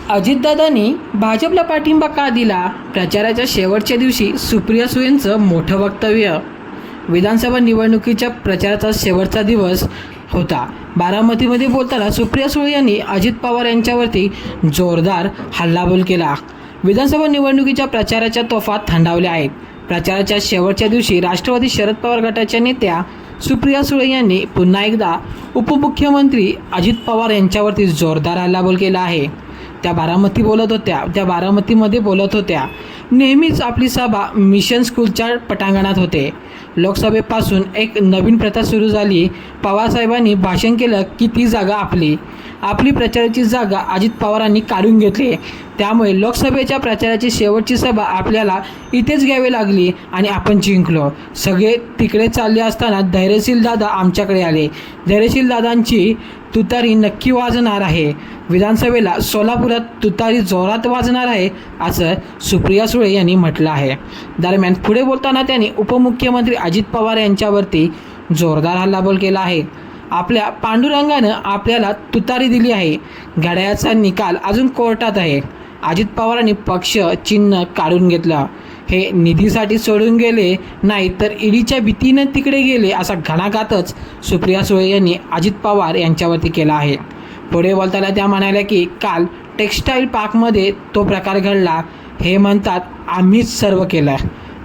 अजितदादांनी भाजपला पाठिंबा का दिला? प्रचाराच्या शेवटच्या दिवशी सुप्रिया सुळेंचं मोठं वक्तव्य. विधानसभा निवडणुकीच्या प्रचाराचा शेवटचा दिवस होता. बारामतीमध्ये बोलताना सुप्रिया सुळे यांनी अजित पवार यांच्यावरती जोरदार हल्लाबोल केला. विधानसभा निवडणुकीच्या प्रचाराच्या तोफा थंडावल्या आहेत. प्रचाराच्या शेवटच्या दिवशी राष्ट्रवादी शरद पवार गटाच्या नेत्या सुप्रिया सुळे यांनी पुन्हा एकदा उपमुख्यमंत्री अजित पवार यांच्यावरती जोरदार हल्लाबोल केला आहे. त्या बारामतीमध्ये बोलत होत्या. नेहमीच आपली सभा मिशन स्कूलच्या पटांगणात होते. लोकसभेपासून एक नवीन प्रथा सुरू झाली. पवारसाहेबांनी भाषण केलं की ती जागा आपली प्रचाराची जागा अजित पवारांनी काढून घेतली. त्यामुळे लोकसभेच्या प्रचाराची शेवटची सभा आपल्याला इथेच घ्यावी लागली आणि आपण जिंकलो. सगळे तिकडे चालले असताना धैर्यशील दादा आमच्याकडे आले. धैर्यशील दादांची तुतारी नक्की वाजणार आहे. विधानसभेला सोलापुरात तुतारी जोरात वाजणार आहे, असं सुप्रिया सुळे यांनी म्हटलं आहे. दरम्यान पुढे बोलताना त्यांनी उपमुख्यमंत्री अजित पवार यांच्यावरती जोरदार हल्लाबोल केला आहे. आपल्या पांडुरंगानं आपल्याला तुतारी दिली आहे. घड्याळाचा निकाल अजून कोर्टात आहे. अजित पवारांनी पक्ष चिन्ह काढून घेतलं. हे निधीसाठी सोडून गेले नाही तर ईडीच्या भीतीनं तिकडे गेले, असा घणाघातच सुप्रिया सुळे यांनी अजित पवार यांच्यावरती केला आहे. पुढे बोलताना त्या म्हणाल्या की काल टेक्स्टाईल पार्कमध्ये तो प्रकार घडला. हे म्हणतात आम्हीच सर्व केलं.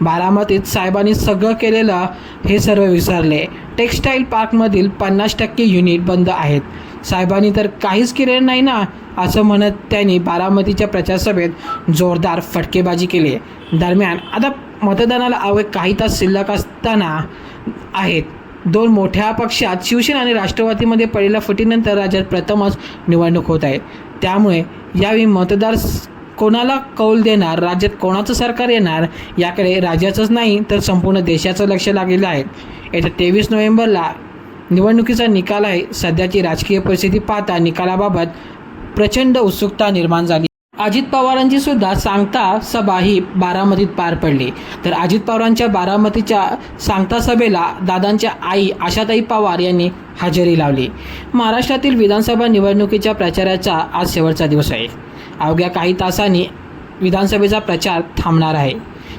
बारामतीत साहेबांनी सगळं केलेलं हे सर्व विसरले. टेक्स्टाईल पार्कमधील 50% युनिट बंद आहेत. साहेबांनी तर काहीच केलेलं नाही ना, असं म्हणत त्यांनी बारामतीच्या प्रचारसभेत जोरदार फटकेबाजी केली. दरम्यान आता मतदानाला अवघे काही तास शिल्लक असताना आहेत. दोन मोठ्या पक्षात शिवसेना आणि राष्ट्रवादीमध्ये पडलेल्या फुटीनंतर राज्यात प्रथमच निवडणूक होत आहे. त्यामुळे यावेळी मतदार कोणाला कौल देणार, राज्यात कोणाचं सरकार येणार, याकडे राज्याचंच नाही तर संपूर्ण देशाचं लक्ष लागलेलं आहे. येत्या 23 नोव्हेंबरला निवडणुकीचा निकाल आहे. सध्याची राजकीय परिस्थिती पाहता निकालाबाबत प्रचंड उत्सुकता निर्माण झाली. अजित पवारांची सुद्धा सांगता सभा ही बारामतीत पार पडली. तर अजित पवारांच्या बारामतीच्या सांगता सभेला दादांच्या आई आशाताई पवार यांनी हजेरी लावली. महाराष्ट्रातील विधानसभा निवडणुकीच्या प्रचाराचा आज शेवटचा दिवस आहे. अवघ्या काही तासांनी विधानसभेचा प्रचार थांबणार आहे.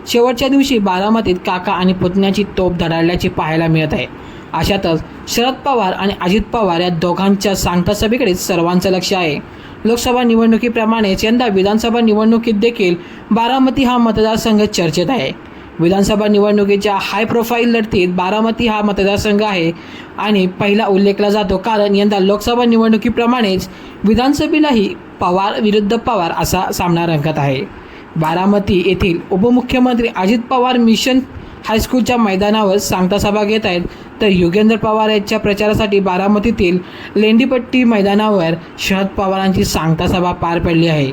शेवटच्या दिवशी बारामतीत काका आणि पुतण्याची तोफ धडाडल्याची पाहायला मिळत आहे. अशातच शरद पवार आणि अजित पवार या दोघांच्या सांगता सभेकडेच सर्वांचं लक्ष आहे. लोकसभा निवडणुकीप्रमाणेच यंदा विधानसभा निवडणुकीत देखील बारामती हा मतदारसंघ चर्चेत आहे. विधानसभा निवडणुकीच्या हाय प्रोफाईल लढतीत बारामती हा मतदारसंघ आहे आणि पहिला उल्लेखला जातो, कारण यंदा लोकसभा निवडणुकीप्रमाणेच विधानसभेलाही पवार विरुद्ध पवार असा सामना रंगत आहे. बारामती येथील उपमुख्यमंत्री अजित पवार मिशन हायस्कूलच्या मैदानावर सांगता सभा घेत आहेत, तर योगेंद्र पवार यांच्या प्रचारासाठी बारामतीतील लेंडीपट्टी मैदानावर शरद पवारांची सांगता सभा पार पडली आहे.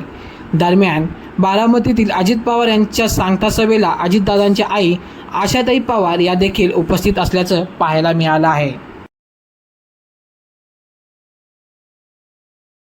दरम्यान बारामतीतील अजित पवार यांच्या सांगता सभेला अजितदादांच्या आई आशाताई पवार या देखील उपस्थित असल्याचं पाहायला मिळालं आहे.